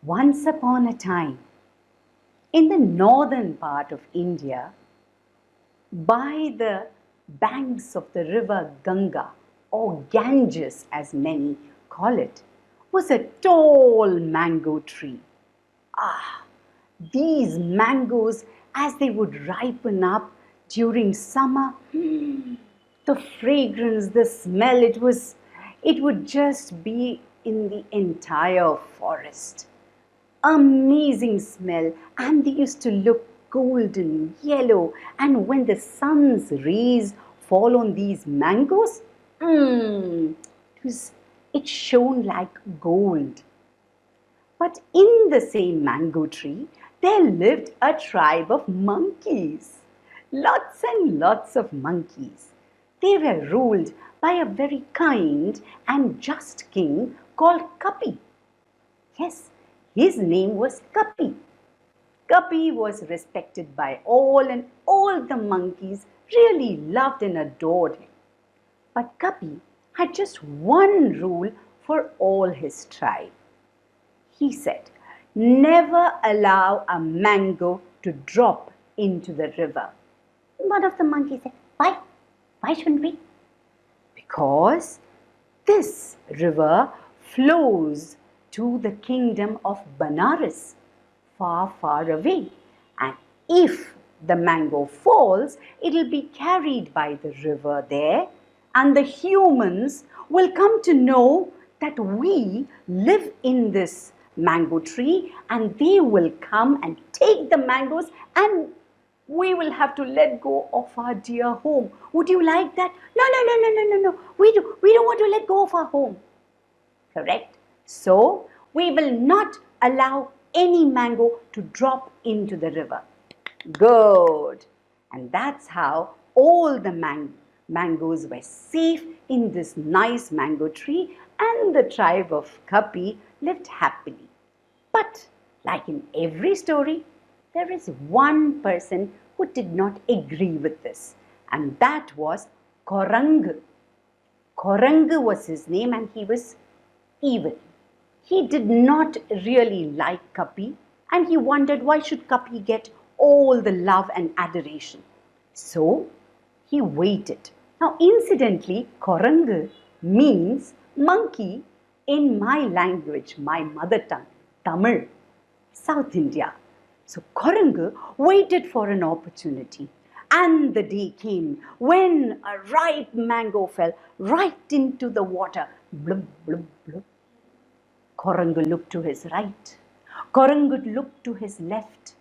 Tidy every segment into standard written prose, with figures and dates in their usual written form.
Once upon a time, in the northern part of India, by the banks of the river Ganga, or Ganges as many call it, was a tall mango tree. Ah, these mangoes, as they would ripen up during summer, the fragrance, the smell, it would just be in the entire forest. Amazing smell, and they used to look golden yellow, and when the sun's rays fall on these mangoes, it shone like gold. But in the same mango tree, there lived a tribe of monkeys. Lots and lots of monkeys. They were ruled by a very kind and just king called Kapi. Yes, his name was Kapi. Kapi was respected by all, and all the monkeys really loved and adored him. But Kapi had just one rule for all his tribe. He said, never allow a mango to drop into the river. One of the monkeys said, why? Why shouldn't we? Because this river flows to the kingdom of Benares, far, far away. And if the mango falls, it will be carried by the river there, and the humans will come to know that we live in this mango tree, and they will come and take the mangoes, and we will have to let go of our dear home. Would you like that? No. We don't want to let go of our home. Correct? So, we will not allow any mango to drop into the river. Good. And that's how all the mangoes were safe in this nice mango tree, and the tribe of Kapi lived happily. But like in every story, there is one person who did not agree with this, and that was Korang. Korang was his name, and he was evil. He did not really like Kapi, and he wondered why should Kapi get all the love and adoration. So he waited. Now incidentally, Korang means monkey in my language, my mother tongue, Tamil, South India. So Korang waited for an opportunity, and the day came when a ripe mango fell right into the water. Blub, blub, blub. Korang looked to his right. Korang looked to his left.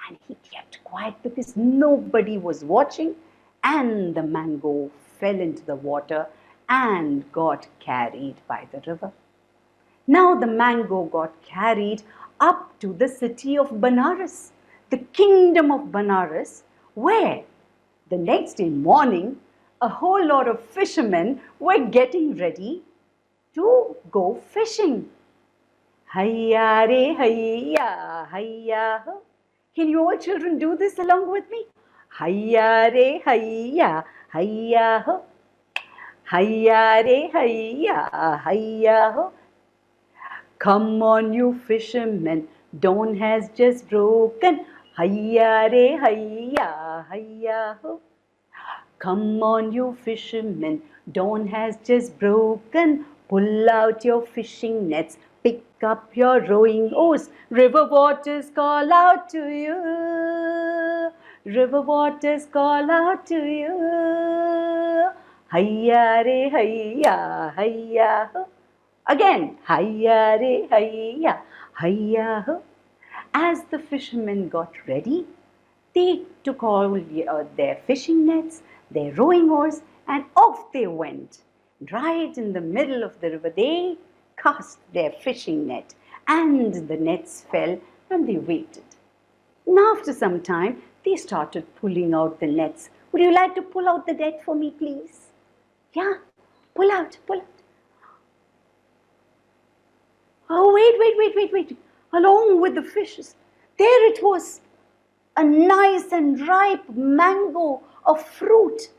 And he kept quiet because nobody was watching, and the mango fell into the water and got carried by the river. Now the mango got carried up to the city of Benares, the kingdom of Benares, where the next day morning a whole lot of fishermen were getting ready to go fishing. Hayya re hayya, hayya ho. Can you all children do this along with me? Hayya re hayya, hayya ho. Hayya re hayya, hayya ho. Come on, you fishermen, dawn has just broken. Hayya re hayya, hayya ho. Come on, you fishermen, dawn has just broken. Pull out your fishing nets, pick up your rowing oars. River waters call out to you. River waters call out to you. Hayya re hayya, hayya ho. Again, hayya re hayya, hayya ho. As the fishermen got ready, they took all their fishing nets, their rowing oars, and off they went. Right in the middle of the river, they cast their fishing net, and the nets fell, and they waited. And after some time, they started pulling out the nets. Would you like to pull out the net for me, please? Yeah, pull out, pull out. Oh, wait. Along with the fishes, there it was, a nice and ripe mango, a fruit.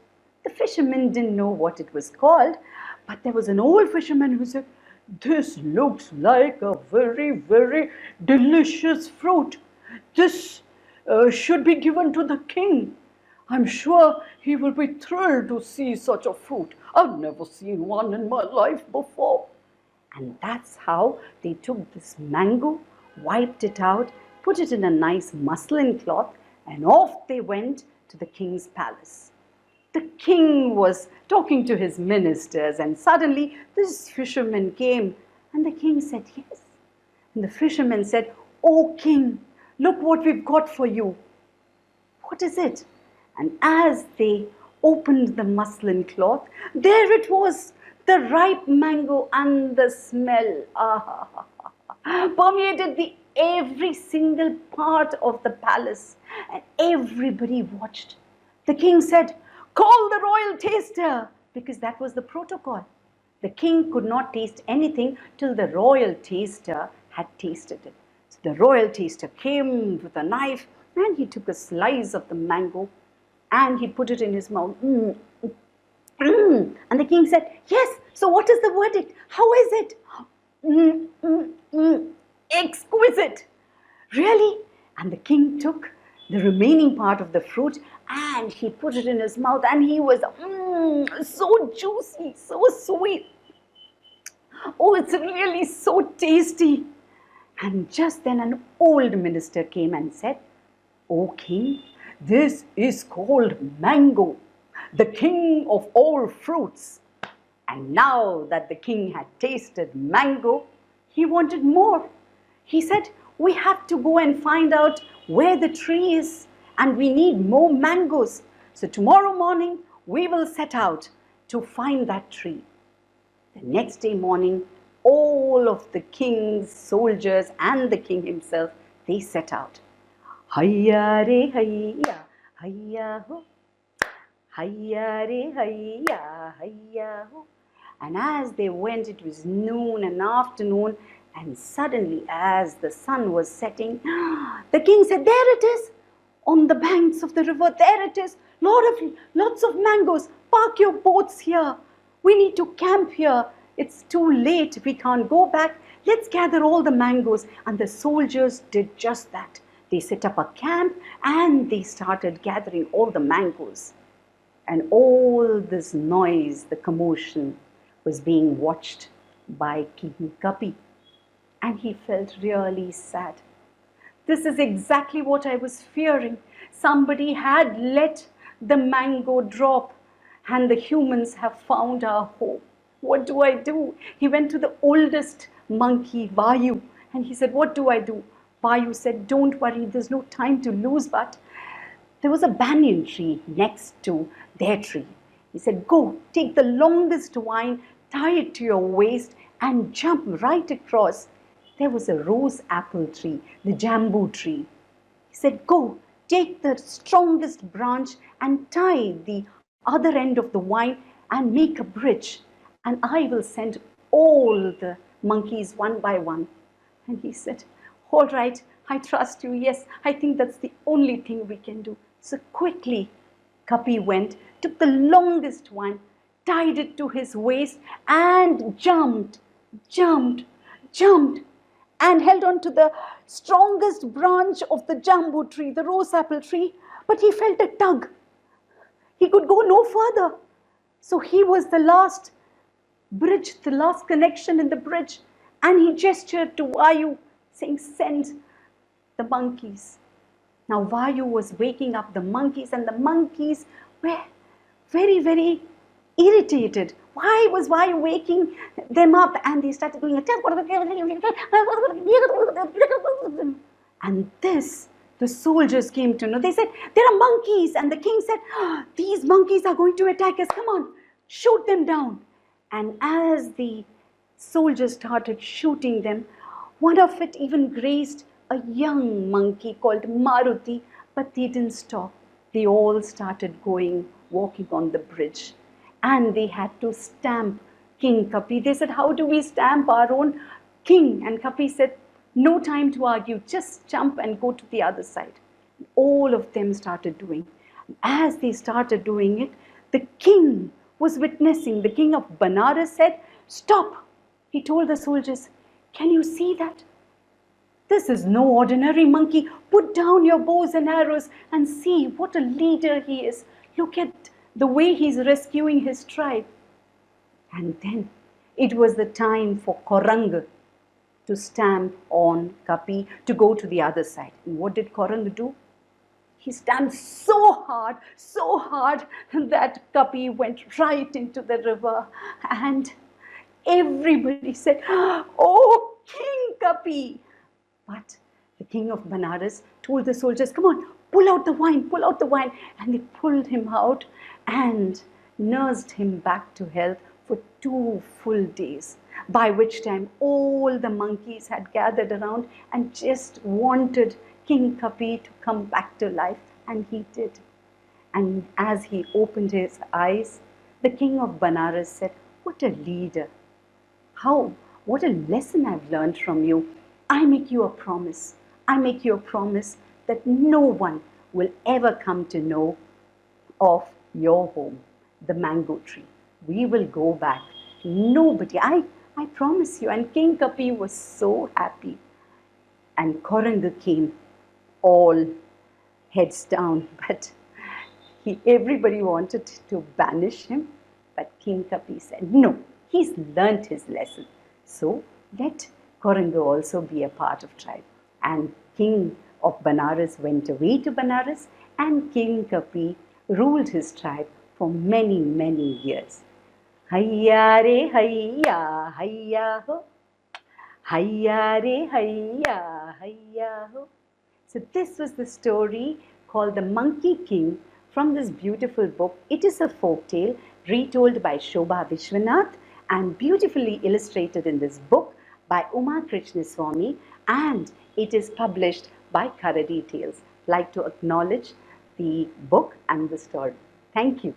The fishermen didn't know what it was called, but there was an old fisherman who said, "This looks like a very, very delicious fruit. This should be given to the king. I'm sure he will be thrilled to see such a fruit. I've never seen one in my life before." And that's how they took this mango, wiped it out, put it in a nice muslin cloth, and off they went to the king's palace. The king was talking to his ministers, and suddenly this fisherman came, and the king said, "Yes." And the fisherman said, "Oh king, look what we've got for you." "What is it?" And as they opened the muslin cloth, there it was, the ripe mango, and the smell permeated the every single part of the palace, and everybody watched. The king said, "Call the royal taster," because that was the protocol. The king could not taste anything till the royal taster had tasted it. So the royal taster came with a knife, and he took a slice of the mango and he put it in his mouth. And the king said, "Yes, so what is the verdict? How is it?" "Exquisite." "Really?" And the king took the remaining part of the fruit and he put it in his mouth, and he was so juicy, so sweet. Oh, it's really so tasty. And just then an old minister came and said, "O king, this is called mango, the king of all fruits." And now that the king had tasted mango, he wanted more. He said, "We have to go and find out where the tree is, and we need more mangoes. So tomorrow morning, we will set out to find that tree." The next day morning, all of the king's soldiers and the king himself, they set out. Hayya re hayya, hayya ho. Hayya re hayya, hayya ho. And as they went, it was noon and afternoon, and suddenly, as the sun was setting, the king said, "There it is, on the banks of the river. There it is, lots of mangoes. Park your boats here. We need to camp here. It's too late. We can't go back. Let's gather all the mangoes." And the soldiers did just that. They set up a camp and they started gathering all the mangoes. And all this noise, the commotion, was being watched by King Kapi. And he felt really sad. This is exactly what I was fearing. Somebody had let the mango drop, and the humans have found our home. What do I do? He went to the oldest monkey, Vayu, and he said, "What do I do?" Vayu said, "Don't worry, there's no time to lose, but..." There was a banyan tree next to their tree. He said, "Go, take the longest vine, tie it to your waist, and jump right across." There was a rose apple tree, the jambu tree. He said, "Go, take the strongest branch and tie the other end of the vine and make a bridge, and I will send all the monkeys one by one." And he said, "All right, I trust you. Yes, I think that's the only thing we can do." So quickly, Kapi went, took the longest one, tied it to his waist, and jumped, jumped, jumped, and held on to the strongest branch of the jambu tree, the rose apple tree. But he felt a tug. He could go no further. So he was the last bridge, the last connection in the bridge. And he gestured to Vayu, saying, "Send the monkeys." Now Vayu was waking up the monkeys, and the monkeys were very, very irritated. Why was Vayu waking them up? And they started doing and this, the soldiers came to know. They said, "There are monkeys." And the king said, "These monkeys are going to attack us. Come on, shoot them down." And as the soldiers started shooting them, one of it even grazed a young monkey called Maruti, but they didn't stop. They all started going, walking on the bridge. And they had to stamp King Kapi. They said, "How do we stamp our own king?" And Kapi said, "No time to argue, just jump and go to the other side." All of them started doing. As they started doing it, the king was witnessing. The king of Banaras said, "Stop, He told the soldiers, "Can you see that? This is no ordinary monkey. Put down your bows and arrows and see what a leader he is. Look at the way he's rescuing his tribe." And then it was the time for Korang to stamp on Kapi to go to the other side. And what did Korang do? He stamped so hard that Kapi went right into the river. And everybody said, "Oh, King Kapi!" But the king of Banaras told the soldiers, "Come on, pull out the wine, pull out the wine." And they pulled him out and nursed him back to health for 2 full days, by which time all the monkeys had gathered around and just wanted King Kapi to come back to life, and he did. And as he opened his eyes, the king of Banaras said, "What a leader! What a lesson I've learned from you. I make you a promise. I make you a promise that no one will ever come to know of your home, the mango tree. We will go back. Nobody, I promise you." And King Kapi was so happy. And Koranga came all heads down, but everybody wanted to banish him. But King Kapi said, "No, he's learnt his lesson. So let Koranga also be a part of tribe." And King of Banaras went away to Banaras, and King Kapi ruled his tribe for many, many years. Hayya re hayya, hayya ho. Hayya re hayya, hayya ho. So this was the story called The Monkey King from this beautiful book. It is a folk tale retold by Shobha Vishwanath and beautifully illustrated in this book by Uma Krishnaswamy, and it is published by Karadi Tales. I'd like to acknowledge the book and the story. Thank you.